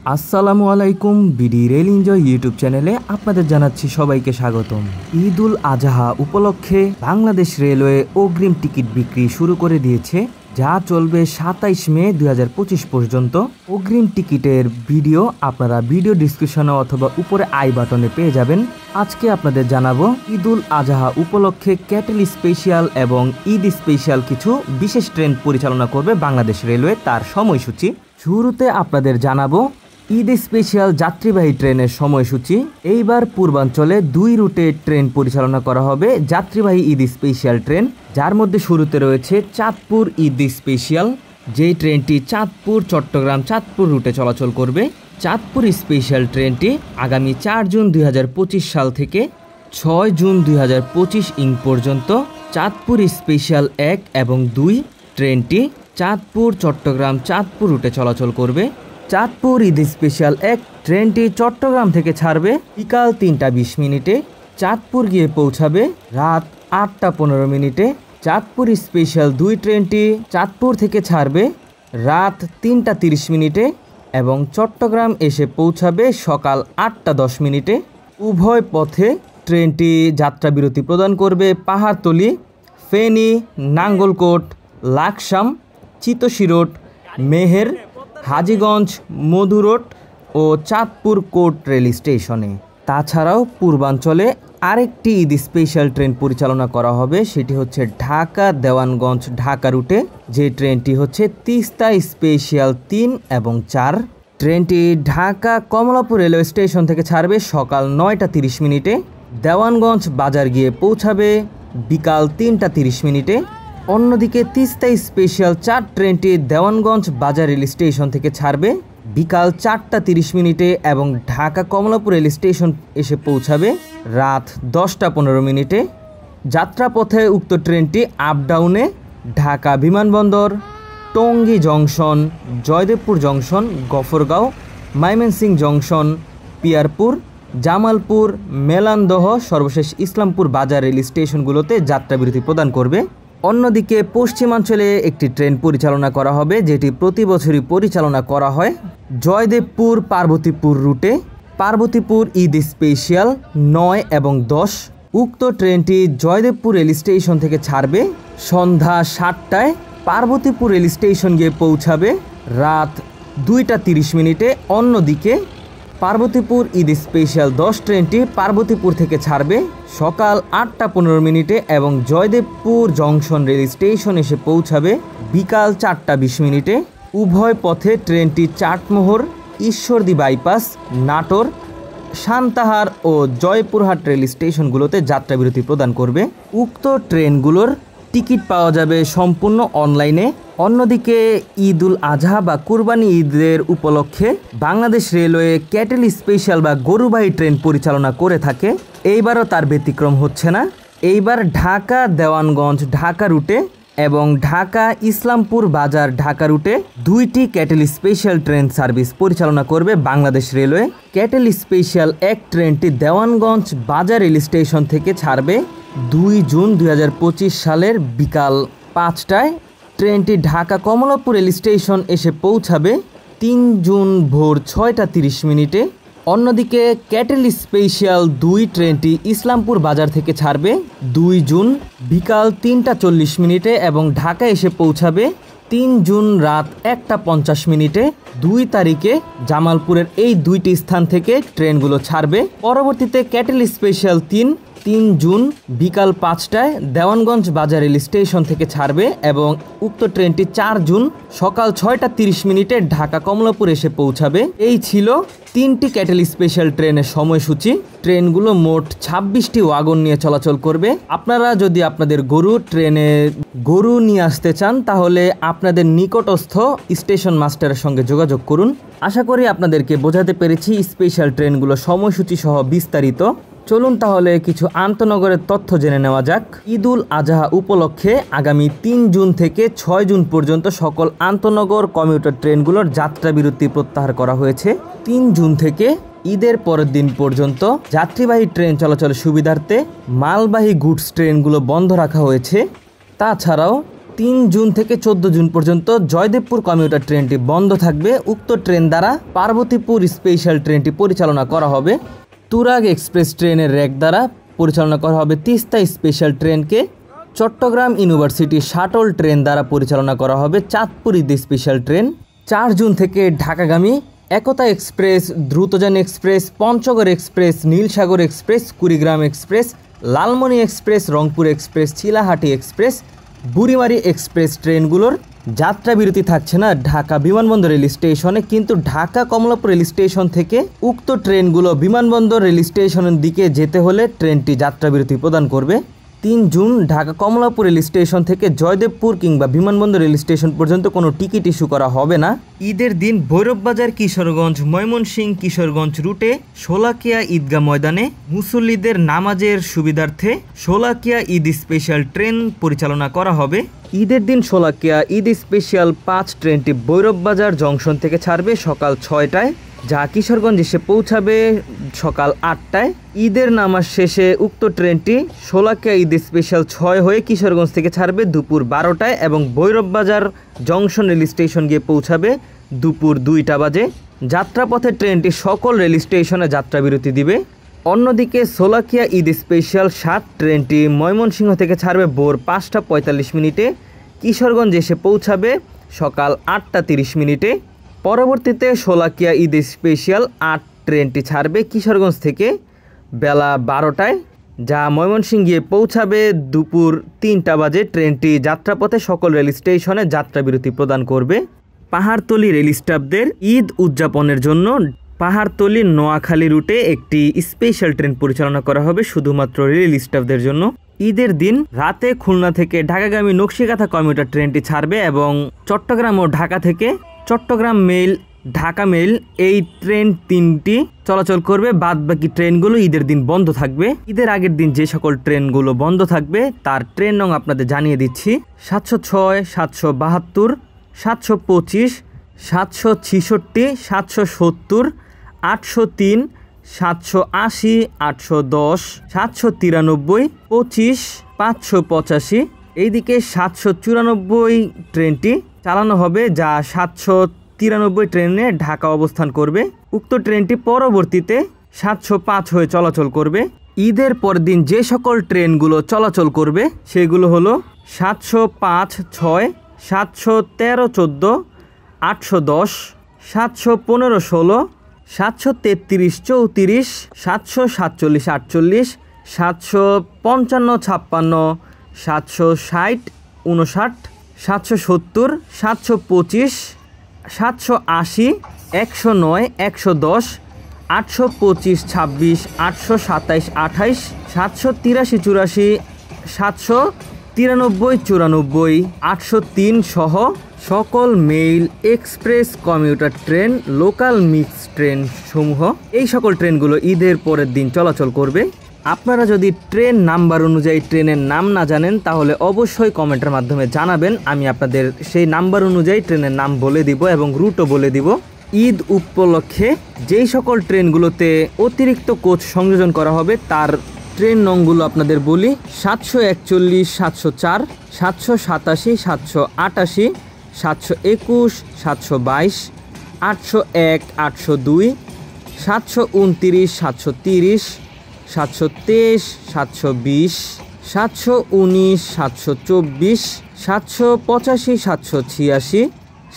আসসালামু আলাইকুম। BD rail enjoy YouTube চ্যানেলে আপনাদের জানাচ্ছি সবাইকে স্বাগতম। ঈদ উল আজহা উপলক্ষে বাংলাদেশ রেলওয়ে অগ্রিম টিকিট বিক্রি শুরু করে দিয়েছে, যা চলবে ২৭ মে ২০২৫ পর্যন্ত। অগ্রিম টিকিটের ভিডিও আপনারা ভিডিও ডিসক্রিপশনে অথবা উপরে আই বাটনে পেয়ে যাবেন। আজকে আপনাদের জানাবো ঈদ উল আজহা উপলক্ষে ক্যাটেল স্পেশাল এবং ঈদ স্পেশাল কিছু বিশেষ ট্রেন পরিচালনা করবে বাংলাদেশ রেলওয়ে, তার সময়সূচি। শুরুতে আপনাদের জানাবো ঈদ স্পেশাল যাত্রীবাহী ট্রেনের সময়সূচি। এইবার পূর্বাঞ্চলে ২ রুটে ট্রেন পরিচালনা করা হবে যাত্রীবাহী ঈদ স্পেশাল ট্রেন, যার মধ্যে শুরুতে রয়েছে চাঁদপুর ঈদ স্পেশাল, যেই ট্রেনটি চাঁদপুর চট্টগ্রাম চাঁদপুর রুটে চলাচল করবে। চাঁদপুর স্পেশাল ট্রেনটি আগামী ৪ জুন ২০২৫ সাল থেকে ৬ জুন ২০২৫ পর্যন্ত চাঁদপুর স্পেশাল ১ এবং ২ ট্রেনটি চাঁদপুর চট্টগ্রাম চাঁদপুর রুটে চলাচল করবে। চাঁদপুর ঈদ স্পেশাল ১ ট্রেনটি চট্টগ্রাম থেকে ছাড়বে বিকাল ৩টা ২০ মিনিটে, চাঁদপুর গিয়ে পৌঁছাবে রাত ৮টা ১৫ মিনিটে। চাঁদপুর স্পেশাল ২ ট্রেনটি চাঁদপুর থেকে ছাড়বে রাত ৩টা ৩০ মিনিটে এবং চট্টগ্রাম এসে পৌঁছাবে সকাল ৮টা ১০ মিনিটে। উভয় পথে ট্রেনটি যাত্রা বিরতি প্রদান করবে পাহাড়তলী, ফেনী, নাঙ্গলকোট, লাকসাম, চিতশিরোট, মেহের, হাজীগঞ্জ, মধুরোড ও চাঁদপুর কোর্ট রেল স্টেশনে। তাছাড়াও পূর্বাঞ্চলে আরেকটি ঈদ স্পেশাল ট্রেন পরিচালনা করা হবে, সেটি হচ্ছে ঢাকা দেওয়ানগঞ্জ ঢাকা রুটে, যে ট্রেনটি হচ্ছে তিস্তা স্পেশাল ৩ এবং ৪। ট্রেনটি ঢাকা কমলাপুর রেলওয়ে স্টেশন থেকে ছাড়বে সকাল ৯টা ৩০ মিনিটে, দেওয়ানগঞ্জ বাজার গিয়ে পৌঁছাবে বিকাল ৩টা ৩০ মিনিটে। অন্যদিকে তিস্তা স্পেশাল ৪ ট্রেনটি দেওয়ানগঞ্জ বাজার রেল স্টেশন থেকে ছাড়বে বিকাল ৪টা ৩০ মিনিটে এবং ঢাকা কমলাপুর রেল স্টেশন এসে পৌঁছাবে রাত ১০টা ১৫ মিনিটে। যাত্রাপথে উক্ত ট্রেনটি আপ ডাউনে Dhaka Bimanbandar, Tongi junction, Joydebpur junction, Gafargaon, Mymensingh junction, Piyarpur, Jamalpur, Melandaha, সর্বশেষ ইসলামপুর বাজার রেল স্টেশনগুলোতে যাত্রাবিরতি প্রদান করবে। অন্যদিকে পশ্চিমাঞ্চলে একটি ট্রেন পরিচালনা করা হবে, যেটি প্রতি বছরই পরিচালনা করা হয় জয়দেবপুর পার্বতীপুর রুটে। পার্বতীপুর ঈদ স্পেশাল ৯ এবং ১০। উক্ত ট্রেনটি জয়দেবপুর রেল স্টেশন থেকে ছাড়বে সন্ধ্যা ৭টায়, পার্বতীপুর রেল স্টেশন গিয়ে পৌঁছাবে রাত ২টা ৩০ মিনিটে। অন্যদিকে পার্বতীপুর ঈদ স্পেশাল ১০ ট্রেনটি পার্বতীপুর থেকে ছাড়বে সকাল ৮টা ১৫ মিনিটে এবং জয়দেবপুর জংশন রেল স্টেশন এসে পৌঁছাবে বিকাল ৪টা ২০ মিনিটে। উভয় পথে ট্রেনটি চাটমোহর, ঈশ্বরদী বাইপাস, নাটোর, সান্তাহার ও জয়পুরহাট রেল স্টেশনগুলোতে যাত্রাবিরতি প্রদান করবে। উক্ত ট্রেনগুলোর টিকিট পাওয়া যাবে সম্পূর্ণ অনলাইনে। অন্যদিকে ঈদ উল আজহা বা কুরবানি ঈদের উপলক্ষে বাংলাদেশ রেলওয়ে ক্যাটেল স্পেশাল বা গরুবাহী ট্রেন পরিচালনা করে থাকে। এইবারও তার ব্যতিক্রম হচ্ছে না। এইবার ঢাকা দেওয়ানগঞ্জ ঢাকা রুটে এবং ঢাকা ইসলামপুর বাজার ঢাকা রুটে ২টি ক্যাটেল স্পেশাল ট্রেন সার্ভিস পরিচালনা করবে বাংলাদেশ রেলওয়ে। ক্যাটেল স্পেশাল ১ ট্রেনটি দেওয়ানগঞ্জ বাজার রেল স্টেশন থেকে ছাড়বে ২ জুন ২০২৫ সালের বিকাল ৫টায়। ট্রেনটি ঢাকা কমলাপুর রেল স্টেশন এসে পৌঁছাবে ৩ জুন ভোর ৬টা ৩০ মিনিটে। অন্যদিকে ক্যাটেল স্পেশাল ২ ট্রেনটি ইসলামপুর বাজার থেকে ছাড়বে ২ জুন বিকাল ৩টা ৪০ মিনিটে এবং ঢাকা এসে পৌঁছাবে ৩ জুন রাত ১টা ৫০ মিনিটে। ২ তারিখে জামালপুরের এই ২টি স্থান থেকে ট্রেনগুলো ছাড়বে। পরবর্তীতে ক্যাটেল স্পেশাল ৩ জুন বিকাল ৫টায় দেওয়ানগঞ্জ বাজার রেল স্টেশন থেকে ছাড়বে এবং উক্ত ট্রেনটি ৪ জুন সকাল ৬টা ৩০ মিনিটে ঢাকা কমলাপুর এসে পৌঁছাবে। এই ছিল ৩টি ক্যাটেল স্পেশাল ট্রেনের সময়সূচি। ট্রেনগুলো মোট ২৬টি ওয়াগন নিয়ে চলাচল করবে। আপনারা যদি আপনাদের গরু নিয়ে আসতে চান তাহলে আপনাদের নিকটস্থ স্টেশন মাস্টারের সঙ্গে যোগাযোগ করুন। আশা করি আপনাদেরকে বোঝাতে পেরেছি স্পেশাল ট্রেনগুলো সময়সূচি সহ বিস্তারিত। চলুন তাহলে কিছু আন্তনগরের তথ্য জেনে নেওয়া যাক। ঈদ উল আজহা উপলক্ষে আগামী ৩ জুন থেকে ৬ জুন পর্যন্ত সকল আন্তনগর কমিউটার ট্রেনগুলোর যাত্রা বিরতি প্রত্যাহার করা হয়েছে। ৩ জুন থেকে ঈদের পরের দিন পর্যন্ত যাত্রীবাহী ট্রেন চলাচলের সুবিধার্থে মালবাহী গুডস ট্রেনগুলো বন্ধ রাখা হয়েছে। তাছাড়াও 3 জুন থেকে 14 জুন পর্যন্ত জয়দেবপুর কমিউটার ট্রেনটি বন্ধ থাকবে। উক্ত ট্রেন দ্বারা পার্বতীপুর স্পেশাল ট্রেনটি পরিচালনা করা হবে। তুরাগ এক্সপ্রেস ট্রেনের রেক দ্বারা পরিচালনা করা হবে তিস্তা স্পেশাল ট্রেনকে। চট্টগ্রাম ইউনিভার্সিটি শাটল ট্রেন দ্বারা পরিচালনা করা হবে Chandpur Eid special train. 4 June থেকে ঢাকাগামী Ekota express, Drutojan express, Panchagarh express, Nilsagar express, Kurigram express, Lalmoni express, Rangpur express, Chilahati express, Burimari express ট্রেনগুলোর যাত্রা বিরতি থাকছে না ঢাকা বিমানবন্দর রেল স্টেশনে, কিন্তু ঢাকা কমলাপুর রেল স্টেশন থেকে উক্ত ট্রেনগুলো বিমানবন্দর রেল স্টেশনের দিকে যেতে হলে ট্রেনটি যাত্রা বিরতি প্রদান করবে। 3 June Dhaka Kamalapur rail station থেকে জয়দেবপুর কিংবা বিমানবন্দর রেল স্টেশন পর্যন্ত কোনো টিকিট ইস্যু করা হবে না। ঈদের দিন ভৈরববাজার, কিশোরগঞ্জ, ময়মনসিংহ, কিশোরগঞ্জ রুটে শোলাকিয়া ঈদগাহ ময়দানে মুসল্লিদের নামাজের সুবিধার্থে শোলাকিয়া ঈদ স্পেশাল ট্রেন পরিচালনা করা হবে। ঈদের দিন শোলাকিয়া ঈদ স্পেশাল 5 ট্রেনটি ভৈরববাজার জংশন থেকে ছাড়বে সকাল 6টায়, যা কিশোরগঞ্জ এসে পৌঁছাবে সকাল 8টায়। ঈদের নামাজ শেষে উক্ত ট্রেনটি শোলাকিয়া ঈদ স্পেশাল 6 হয়ে কিশোরগঞ্জ থেকে ছাড়বে দুপুর 12টায় এবং ভৈরববাজার জংশন রেল স্টেশন গিয়ে পৌঁছাবে দুপুর 2টা বাজে। যাত্রাপথে ট্রেনটি সকল রেল স্টেশনে যাত্রা বিরতি দিবে। অন্যদিকে শোলাকিয়া ঈদ স্পেশাল 7 ট্রেনটি ময়মনসিংহ থেকে ছাড়বে ভোর 5টা 45 মিনিটে, কিশোরগঞ্জ এসে পৌঁছাবে সকাল 8টা 30 মিনিটে। পরবর্তীতে শোলাকিয়া ঈদ স্পেশাল 8 ট্রেনটি ছাড়বে কিশোরগঞ্জ থেকে বেলা 12টায়, যা ময়মনসিংহ গিয়ে পৌঁছাবে দুপুর 3টা বাজে। ট্রেনটি যাত্রাপথে সকল রেল স্টেশনে যাত্রা বিরতি প্রদান করবে। পাহাড়তলী রেল স্টাফদের ঈদ উদযাপনের জন্য পাহাড়তলী নোয়াখালী রুটে একটি স্পেশাল ট্রেন পরিচালনা করা হবে শুধুমাত্র রেল স্টাফদের জন্য। ঈদের দিন রাতে খুলনা থেকে ঢাকাগামী নকশিকাঁথা কমিউটার ট্রেনটি ছাড়বে এবং চট্টগ্রাম ও ঢাকা থেকে চট্টগ্রাম মেল, ঢাকা মেল এই ট্রেন 3টি চলাচল করবে। বাদবাকি ট্রেনগুলো ঈদের দিন বন্ধ থাকবে। ঈদের আগের দিন যে সকল ট্রেনগুলো বন্ধ থাকবে তার ট্রেন নং আপনাদের জানিয়ে দিচ্ছি: 706, 772, 725, 766, 770, 803, 780, 810, 793, 25, 585। এইদিকে 794 ট্রেনটি চালানো হবে, যা 793 ট্রেনে ঢাকা অবস্থান করবে। উক্ত ট্রেনটি পরবর্তীতে 705 হয়ে চলাচল করবে। ঈদের পর দিন যে সকল ট্রেনগুলো চলাচল করবে সেগুলো হলো 705, 6, 713, 14, 810, 715, 16, 733, 34, 747, 48, 755, 56, 760, 59, 770, 725, 780, 109, 110, 825, 26, 827, 28, 783, 84, 793, 94, 803 সহ সকল mail, express, commuter train, local mix train সমূহ এই সকল ট্রেনগুলো ঈদের পরের দিন চলাচল করবে। আপনারা যদি ট্রেন নাম্বার অনুযায়ী ট্রেনের নাম না জানেন তাহলে অবশ্যই কমেন্টের মাধ্যমে জানাবেন, আমি আপনাদের সেই নাম্বার অনুযায়ী ট্রেনের নাম বলে দিব এবং রুটও বলে দিব। ঈদ উপলক্ষে যেই সকল ট্রেনগুলোতে অতিরিক্ত কোচ সংযোজন করা হবে তার ট্রেন নংগুলো আপনাদের বলি: 741, 704, 787, 788, 721, 722, 801, 802, 729, 730, 723, 720, 719, 724, 785, 786,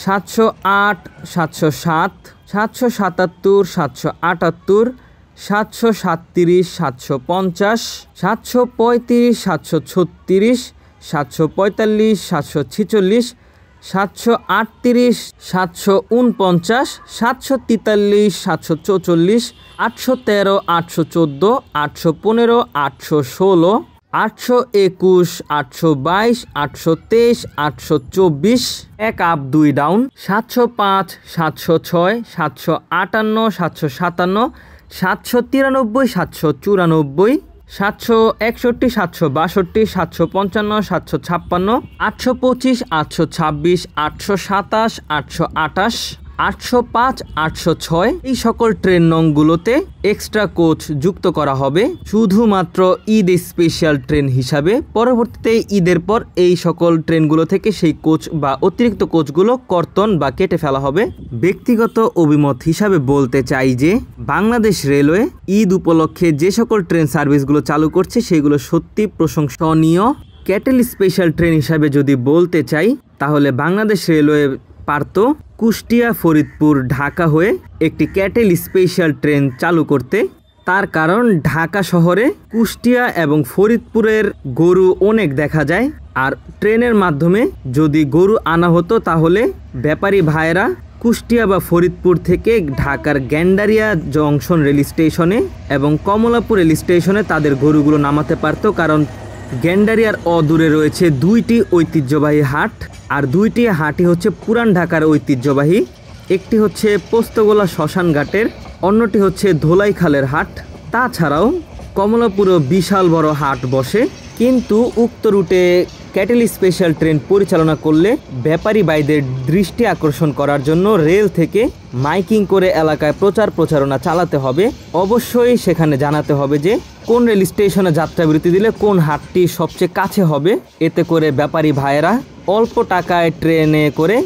708, 707, 777, 778, 737, 750, 735, 736, 745, 746, 738, 749, 743, 744, 813, 814, 815, 816, 821, 822, 823, 824, 1 আপ 2 ডাউন, 705, 706, 758, 757, 793, 794, 761, 762, 755, 756, 825, 826, 827, 828, 805, 806 এই সকল ট্রেন নংগুলোতে এক্সট্রা কোচ যুক্ত করা হবে শুধুমাত্র ঈদ স্পেশাল ট্রেন হিসাবে। পরবর্তীতে ঈদের পর এই সকল ট্রেনগুলো থেকে সেই কোচ বা অতিরিক্ত কোচগুলো কর্তন বা কেটে ফেলা হবে। ব্যক্তিগত অভিমত হিসাবে বলতে চাই যে বাংলাদেশ রেলওয়ে ঈদ উপলক্ষে যে সকল ট্রেন সার্ভিসগুলো চালু করছে সেগুলো সত্যি প্রশংসনীয়। ক্যাটেল স্পেশাল ট্রেন হিসাবে যদি বলতে চাই তাহলে বাংলাদেশ রেলওয়ে পারত কুষ্টিয়া, ফরিদপুর, ঢাকা হয়ে একটি ক্যাটেল স্পেশাল ট্রেন চালু করতে। তার কারণ ঢাকা শহরে কুষ্টিয়া এবং ফরিদপুরের গরু অনেক দেখা যায়, আর ট্রেনের মাধ্যমে যদি গরু আনা হতো তাহলে ব্যাপারী ভাইয়েরা কুষ্টিয়া বা ফরিদপুর থেকে ঢাকার গ্যান্ডারিয়া জংশন রেল স্টেশনে এবং কমলাপুর রেল স্টেশনে তাদের গরুগুলো নামাতে পারত। কারণ গ্যান্ডারিয়ার অদূরে রয়েছে 2টি ঐতিহ্যবাহী হাট, আর 2টি হাটই হচ্ছে পুরান ঢাকার ঐতিহ্যবাহী। একটি হচ্ছে পোস্তগোলা শ্মশান ঘাটের, অন্যটি হচ্ছে ধোলাইখালের হাট। তাছাড়াও কমলাপুরও বিশাল বড় হাট বসে। কিন্তু উক্ত রুটে ক্যাটেল স্পেশাল ট্রেন পরিচালনা করলে ব্যাপারী ভাইদের দৃষ্টি আকর্ষণ করার জন্য রেল থেকে মাইকিং করে এলাকায় প্রচারণা চালাতে হবে। অবশ্যই সেখানে জানাতে হবে যে কোন রেল স্টেশনে যাত্রাবিরতি দিলে কোন হাটটি সবচেয়ে কাছে হবে। এতে করে ব্যাপারী ভাইয়েরা অল্প টাকায় ট্রেনে করে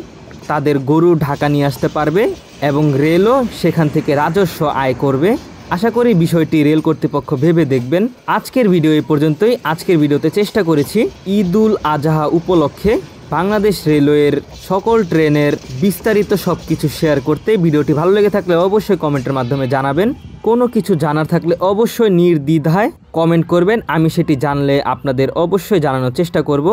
তাদের গরু ঢাকা নিয়ে আসতে পারবে এবং রেলও সেখান থেকে রাজস্ব আয় করবে। আশা করি বিষয়টি রেল কর্তৃপক্ষ ভেবে দেখবেন। আজকের ভিডিও এই পর্যন্তই। আজকের ভিডিওতে চেষ্টা করেছি ঈদুল আজহা উপলক্ষে বাংলাদেশ রেলওয়ের সকল ট্রেনের বিস্তারিত সব কিছু শেয়ার করতে। ভিডিওটি ভালো লেগে থাকলে অবশ্যই কমেন্টের মাধ্যমে জানাবেন। কোনো কিছু জানার থাকলে অবশ্যই নির্দ্বিধায় কমেন্ট করবেন, আমি সেটি জানলে আপনাদের অবশ্যই জানানোর চেষ্টা করব।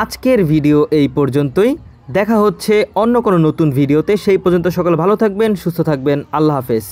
আজকের ভিডিও এই পর্যন্তই। দেখা হচ্ছে অন্য কোনো নতুন ভিডিওতে। সেই পর্যন্ত সকলে ভালো থাকবেন, সুস্থ থাকবেন। আল্লাহ হাফেজ।